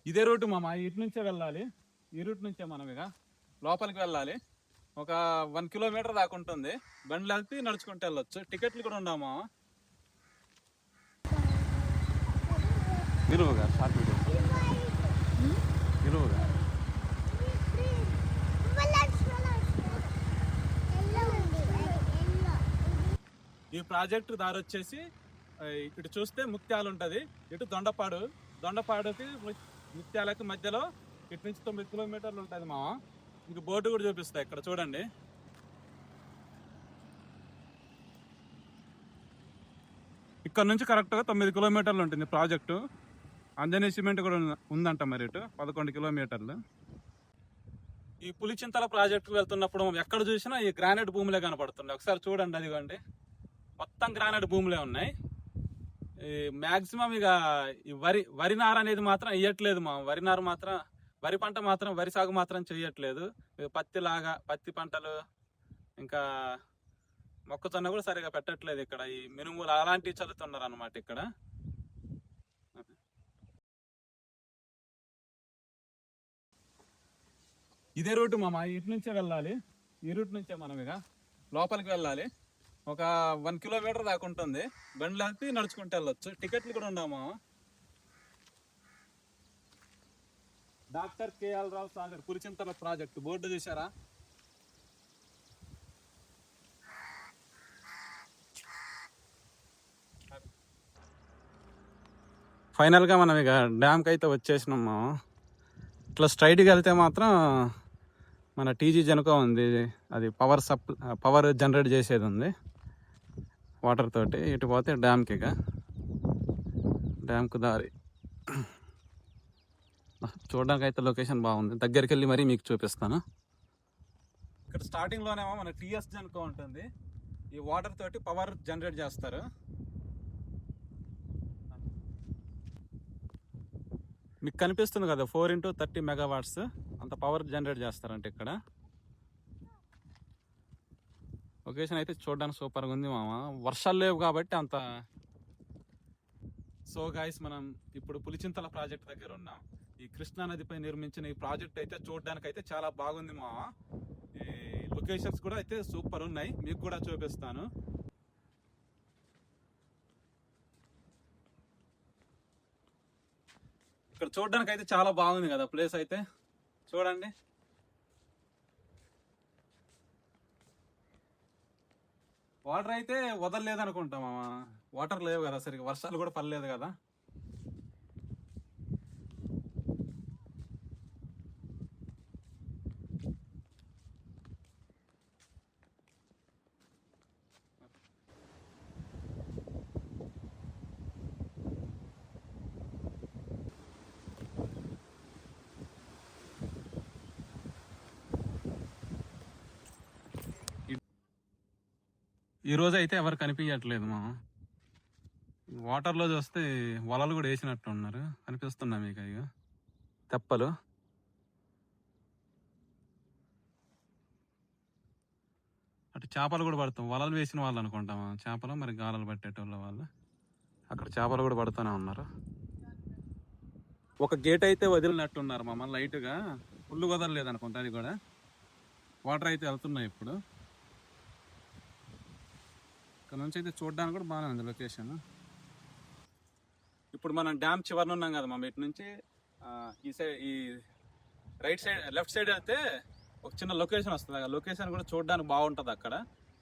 ఇదే రూట్ మామ, ఇటు నుంచే వెళ్ళాలి. ఈ రూట్ నుంచే మనం ఇక లోపలికి వెళ్ళాలి. ఒక 1 కిలోమీటర్ దాకా ఉంటుంది. బండ్లు వెళ్తే నడుచుకుంటూ వెళ్ళొచ్చు. టికెట్లు కూడా ఉండవు మామ. నిలువుగా షార్ట్ వీడియో నిలువుగా. ఈ ప్రాజెక్టు దారి వచ్చేసి ఇటు చూస్తే ముత్యాలు ఉంటుంది, ఇటు దొండపాడుకి ముత్యాలకి మధ్యలో ఇటు నుంచి 9 కిలోమీటర్లు ఉంటుంది మామ. ఇంక బోర్డు కూడా చూపిస్తా ఇక్కడ చూడండి. ఇక్కడ నుంచి కరెక్ట్గా 9 కిలోమీటర్లు ఉంటుంది ప్రాజెక్టు. అంజనీ సిమెంట్ కూడా ఉందంట మరి ఇటు 11 కిలోమీటర్లు. ఈ పులిచింతల ప్రాజెక్టుకు వెళ్తున్నప్పుడు ఎక్కడ చూసినా ఈ గ్రానైట్ భూములే కనపడుతున్నాయి. ఒకసారి చూడండి, అదిగోండి మొత్తం గ్రానైట్ భూములే ఉన్నాయి. ఈ మ్యాక్సిమం ఇక ఈ వరి నార అనేది మాత్రం వేయట్లేదు మా. వరి పంట మాత్రం, వరి సాగు మాత్రం చేయట్లేదు. పత్తి పంటలు ఇంకా మొక్కజొన్న కూడా సరిగా పెట్టట్లేదు ఇక్కడ. ఈ మినుములు అలాంటివి చల్లుతున్నారు అన్నమాట ఇక్కడ. ఇదే రూట్ మామ, ఇటు నుంచే వెళ్ళాలి. ఈ రూట్ నుంచే మనం ఇక లోపలికి వెళ్ళాలి. ఒక 1 కిలోమీటర్ దాకా ఉంటుంది. బండ్లు వెళ్తే నడుచుకుంటూ వెళ్ళొచ్చు. టికెట్లు కూడా ఉండవు మామ. డాక్టర్ కేఎల్ రావు సాగర్ పులిచింతల ప్రాజెక్టు బోర్డు చూసారా? ఫైనల్గా మనం ఇక డ్యామ్కి అయితే వచ్చేసినాం మామ. ఇట్లా స్ట్రైట్గా వెళ్తే మాత్రం మన టీజీ జనుకో ఉంది, అది పవర్ జనరేట్ చేసేది ఉంది వాటర్ తోటి. ఇటు పోతే డ్యామ్కి, ఇక డ్యామ్కు దారి చూడడానికి అయితే లొకేషన్ బాగుంది. దగ్గరికి వెళ్ళి మరీ మీకు చూపిస్తాను. ఇక్కడ స్టార్టింగ్లోనేమో మన టీఎస్ జనుకో ఉంటుంది. ఈ వాటర్ తోటి పవర్ జనరేట్ చేస్తారు. మీకు కనిపిస్తుంది కదా 4 × 30 మెగావాట్స్ అంత పవర్ జనరేట్ చేస్తారంటే ఇక్కడ. లొకేషన్ అయితే చూడడానికి సూపర్గా ఉంది మామ. వర్షాలు లేవు కాబట్టి అంత. సో గాయస్, మనం ఇప్పుడు పులిచింతల ప్రాజెక్ట్ దగ్గర ఉన్నాం. ఈ కృష్ణా నదిపై నిర్మించిన ఈ ప్రాజెక్ట్ అయితే చూడడానికి అయితే చాలా బాగుంది మామ. ఈ లొకేషన్స్ కూడా అయితే సూపర్ ఉన్నాయి, మీకు కూడా చూపిస్తాను. ఇక్కడ చూడడానికి అయితే చాలా బాగుంది కదా ప్లేస్ అయితే. చూడండి, వాటర్ అయితే వదలలేదు అనుకుంటాం మామ. వాటర్ లేవు కదా సరిగ్గా, వర్షాలు కూడా పడలేదు కదా. ఈ రోజు అయితే ఎవరు కనిపించట్లేదు మా. వాటర్లో చూస్తే వలలు కూడా వేసినట్టు ఉన్నారు, కనిపిస్తున్నా మీకు ఇక తెప్పలు. అటు చేపలు కూడా పడతాం, వలలు వేసిన వాళ్ళు అనుకుంటామా చేపలు, మరి గాలలు పట్టేటోళ్ళ వాళ్ళు. అక్కడ చేపలు కూడా పడుతూనే ఉన్నారు. ఒక గేట్ అయితే వదిలినట్టున్నారు మమ్మల్ని లైట్గా, ఫుల్ వదలలేదు అనుకుంటా. అది కూడా వాటర్ అయితే వెళ్తున్నాయి ఇప్పుడు. ఇక్కడ నుంచి అయితే చూడడానికి కూడా బాగానే ఉంది లొకేషన్. ఇప్పుడు మనం డ్యామ్ చివరిన ఉన్నాం కదా మమ్మ. ఇటు నుంచి ఈ రైట్ సైడ్, లెఫ్ట్ సైడ్ అయితే ఒక చిన్న లొకేషన్ వస్తుంది. ఆ లొకేషన్ కూడా చూడడానికి బాగుంటుంది. అక్కడ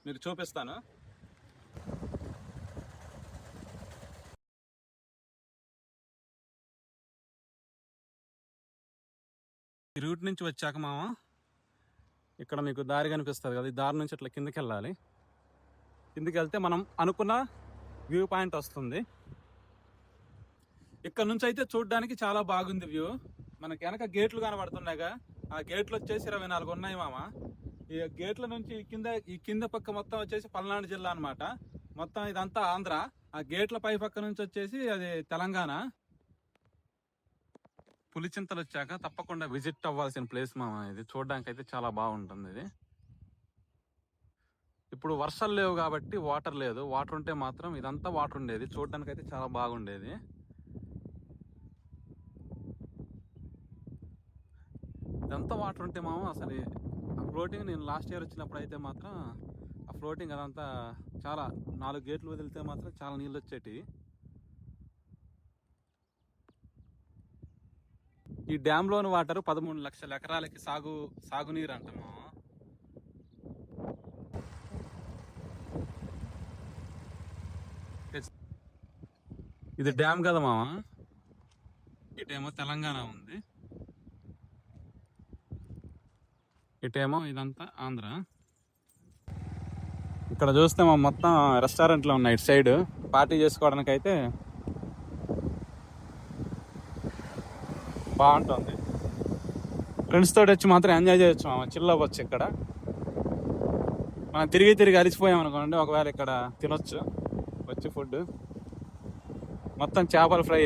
మీకు చూపిస్తాను. ఈ రూట్ నుంచి వచ్చాక మామ ఇక్కడ మీకు దారి కనిపిస్తుంది కదా, ఈ దారి నుంచి ఇట్లా కిందకి వెళ్ళాలి. కిందకి వెళ్తే మనం అనుకున్న వ్యూ పాయింట్ వస్తుంది. ఇక్కడ నుంచి అయితే చూడడానికి చాలా బాగుంది వ్యూ. మనకి వెనక గేట్లు కనబడుతున్నాయిగా, ఆ గేట్లు వచ్చేసి 24 ఉన్నాయి మామ. ఈ గేట్ల నుంచి ఈ కింద పక్క మొత్తం వచ్చేసి పల్నాడు జిల్లా అనమాట. మొత్తం ఇదంతా ఆంధ్ర. ఆ గేట్ల పై పక్క నుంచి వచ్చేసి అది తెలంగాణ. పులిచింతలు వచ్చాక తప్పకుండా విజిట్ అవ్వాల్సిన ప్లేస్ మామ ఇది. చూడడానికి అయితే చాలా బాగుంటుంది ఇది. ఇప్పుడు వర్షాలు లేవు కాబట్టి వాటర్ లేదు. వాటర్ ఉంటే మాత్రం ఇదంతా వాటర్ ఉండేది, చూడడానికి అయితే చాలా బాగుండేది. ఇదంతా వాటర్ ఉంటే మామ అసలు ఆ ఫ్లోటింగ్ నేను లాస్ట్ ఇయర్ వచ్చినప్పుడు అయితే మాత్రం ఆ ఫ్లోటింగ్ అదంతా చాలా 4 గేట్లు వదిలితే మాత్రం చాలా నీళ్ళు వచ్చేటి. ఈ డ్యాంలోని వాటర్ 13 లక్షల ఎకరాలకి సాగునీరు అంట మామ. ఇది డ్యామ్ కదా మామ. ఇటేమో తెలంగాణ ఉంది, ఇటేమో ఇదంతా ఆంధ్ర. ఇక్కడ చూస్తే మా మొత్తం రెస్టారెంట్లు ఉన్నాయి ఇటు సైడ్. పార్టీ చేసుకోవడానికి అయితే బాగుంటుంది. ఫ్రెండ్స్ తోటి వచ్చి మాత్రం ఎంజాయ్ చేయొచ్చు మామ, చిల్ అవ్వచ్చు. ఇక్కడ మనం తిరిగి అలిసిపోయాం అనుకోండి, ఒకవేళ ఇక్కడ తినొచ్చు వచ్చి ఫుడ్. మొత్తం చేపల ఫ్రై,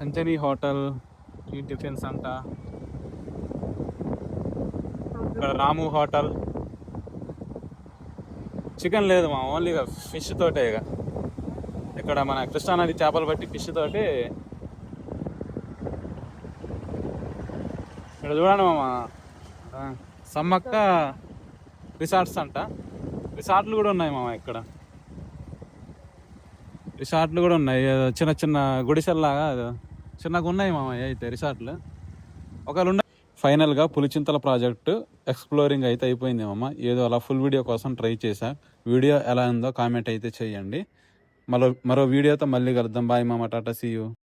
అంజనీ హోటల్, ఈ టిఫిన్స్ అంట. ఇక్కడ రాము హోటల్. చికెన్ లేదు మా, ఓన్లీ ఫిష్ తోటే. ఇక ఇక్కడ మన కృష్ణానది చేపలు బట్టి ఫిష్ తోటి. ఇక్కడ చూడండి మామ, సమ్మక్క రిసార్ట్స్ అంట. రిసార్ట్లు కూడా ఉన్నాయి మామ ఇక్కడ. రిసార్ట్లు కూడా ఉన్నాయి, చిన్న చిన్న గుడిసెల్లాగా చిన్నగా ఉన్నాయి మామ అయితే రిసార్ట్లు. ఒకవేళ ఫైనల్గా పులిచింతల ప్రాజెక్టు ఎక్స్ప్లోరింగ్ అయితే అయిపోయింది మామ. ఏదో అలా ఫుల్ వీడియో కోసం ట్రై చేశా. వీడియో ఎలా ఉందో కామెంట్ అయితే చేయండి. మరో వీడియోతో మళ్ళీ కలుద్దాం. బాయ్ మామ, టాటా, సీ యూ.